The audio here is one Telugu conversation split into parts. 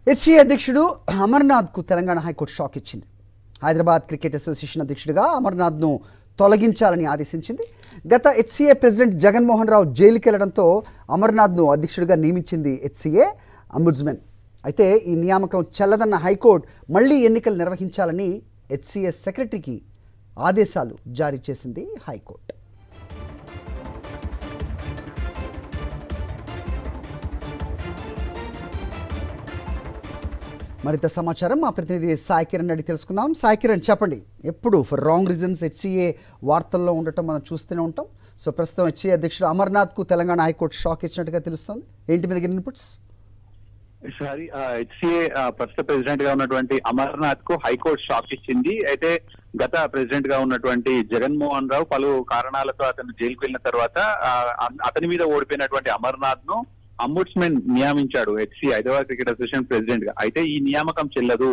హెచ్సీఏ అధ్యక్షుడు అమర్నాథ్కు తెలంగాణ హైకోర్టు షాక్ ఇచ్చింది. హైదరాబాద్ క్రికెట్ అసోసియేషన్ అధ్యక్షుడిగా అమర్నాథ్ను తొలగించాలని ఆదేశించింది. గత హెచ్సీఏ ప్రెసిడెంట్ జగన్మోహన్ రావు జైలుకి వెళ్లడంతో అమర్నాథ్ను అధ్యక్షుడిగా నియమించింది హెచ్సీఏ అంబుడ్స్మెన్. అయితే ఈ నియామకం చెల్లదన్న హైకోర్టు మళ్లీ ఎన్నికలు నిర్వహించాలని హెచ్సీఏ సెక్రటరీకి ఆదేశాలు జారీ చేసింది హైకోర్టు. మరింత సమాచారం మా ప్రతినిధి సాయి కిరణ్ అడిగి తెలుసుకుందాం. సాయి కిరణ్, చెప్పండి. ఎప్పుడు ఫర్ రాంగ్ రీజన్స్ హెచ్సీఏ వార్తల్లో ఉండటం మనం చూస్తూనే ఉంటాం. సో ప్రస్తుతం హెచ్సీఏ అధ్యక్షుడు అమర్నాథ్కు తెలంగాణ హైకోర్టు షాక్ ఇచ్చినట్టుగా తెలుస్తోంది. ఏంటి మీద ఇన్పుట్స్? సారీ, హెచ్సీఏ ప్రస్తుత ప్రెసిడెంట్ గా ఉన్నటువంటి అమర్నాథ్ కు హైకోర్టు షాక్ ఇచ్చింది. అయితే గత ప్రెసిడెంట్ గా ఉన్నటువంటి జగన్మోహన్ రావు పలు కారణాలతో అతను జైలుకు వెళ్ళిన తర్వాత అతని మీద ఓడిపోయినటువంటి అమర్నాథ్ ను అంబుడ్స్మెన్ నియమించాడు HCA Hyderabad cricket association president గా. అయితే ఈ నియామకం చెల్లదు.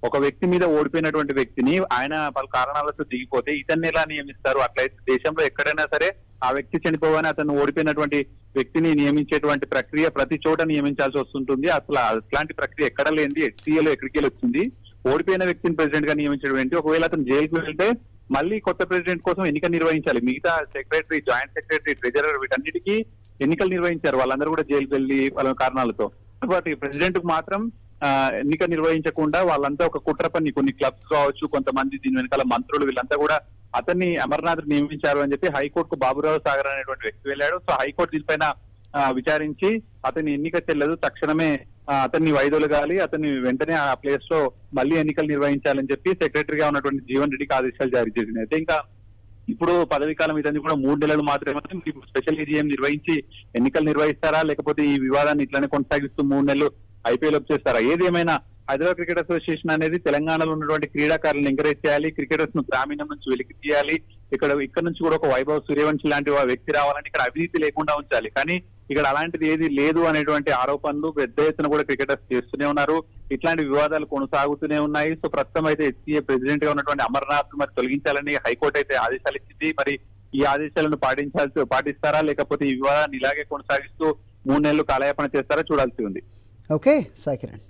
ఒక వ్యక్తి మీద ఓడిపోయినటువంటి వ్యక్తిని ఆయన పలు కారణాలతో దిగిపోతే ఇతన్ని ఎలా నియమిస్తారు? అట్లయితే దేశంలో ఎక్కడైనా సరే ఆ వ్యక్తి చనిపోగానే అతను ఓడిపోయినటువంటి వ్యక్తిని నియమించేటువంటి ప్రక్రియ ప్రతి చోట నియమించాల్సి వస్తుంటుంది. అసలు అట్లాంటి ప్రక్రియ ఎక్కడ లేనిది హెచ్సీఏలో ఎక్కడికి వచ్చింది? ఓడిపోయిన వ్యక్తిని ప్రెసిడెంట్ గా నియమించడం ఏంటి? ఒకవేళ అతను జైలుకు వెళ్తే మళ్ళీ కొత్త ప్రెసిడెంట్ కోసం ఎన్నిక నిర్వహించాలి. మిగతా సెక్రటరీ, జాయింట్ సెక్రటరీ, ట్రెజరర్ వీటన్నిటికీ ఎన్నికలు నిర్వహించారు. వాళ్ళందరూ కూడా జైలుకు వెళ్లి వాళ్ళ కారణాలతో. బట్ ప్రెసిడెంట్ కు మాత్రం ఎన్నిక నిర్వహించకుండా వాళ్ళంతా ఒక కుట్ర పని, కొన్ని క్లబ్స్ కావచ్చు, కొంతమంది దీని వెనకాల మంత్రులు, వీళ్ళంతా కూడా అతన్ని అమర్నాథ్ నియమించారు అని చెప్పి హైకోర్టుకు బాబురావు సాగర్ అనేటువంటి వ్యక్తి వెళ్ళాడు. సో హైకోర్టు దీనిపైన విచారించి అతని ఎన్నిక చెల్లదు, తక్షణమే అతన్ని వైదొలగాలి, అతన్ని వెంటనే ఆ ప్లేస్ లో మళ్ళీ ఎన్నికలు నిర్వహించాలని చెప్పి సెక్రటరీగా ఉన్నటువంటి జీవన్ రెడ్డికి ఆదేశాలు జారీ చేసింది. అయితే ఇంకా ఇప్పుడు పదవీ కాలం ఇతన్ని కూడా 3 నెలలు మాత్రమే. స్పెషల్ ఈజీఎం నిర్వహించి ఎన్నికలు నిర్వహిస్తారా, లేకపోతే ఈ వివాదాన్ని ఇట్లానే కొనసాగిస్తూ 3 నెలలు ఐపీఎల్ చేస్తారా? ఏదేమైనా హైదరాబాద్ క్రికెట్ అసోసియేషన్ అనేది తెలంగాణలో ఉన్నటువంటి క్రీడాకారులను ఎంకరేజ్ చేయాలి, క్రికెటర్స్ ను గ్రామీణం నుంచి వెలికి తీయాలి. ఇక్కడ నుంచి కూడా ఒక వైభవ్ సూర్యవంశి లాంటి వ్యక్తి రావాలంటే ఇక్కడ అవినీతి లేకుండా ఉంచాలి. కానీ ఇక్కడ అలాంటిది ఏది లేదు అనేటువంటి ఆరోపణలు పెద్ద ఎత్తున కూడా క్రికెటర్స్ చేస్తూనే ఉన్నారు. ఇట్లాంటి వివాదాలు కొనసాగుతూనే ఉన్నాయి. సో ప్రస్తుతం అయితే హెచ్సీఏ ప్రెసిడెంట్ గా ఉన్నటువంటి అమర్నాథ్ మరి తొలగించాలని హైకోర్టు అయితే ఆదేశాలు ఇచ్చింది. మరి ఈ ఆదేశాలను పాటిస్తారా, లేకపోతే ఈ వివాదాన్ని ఇలాగే కొనసాగిస్తూ 3 నెలలు కాలయాపన చేస్తారా చూడాల్సి ఉంది. ఓకే, సాయి కిరణ్.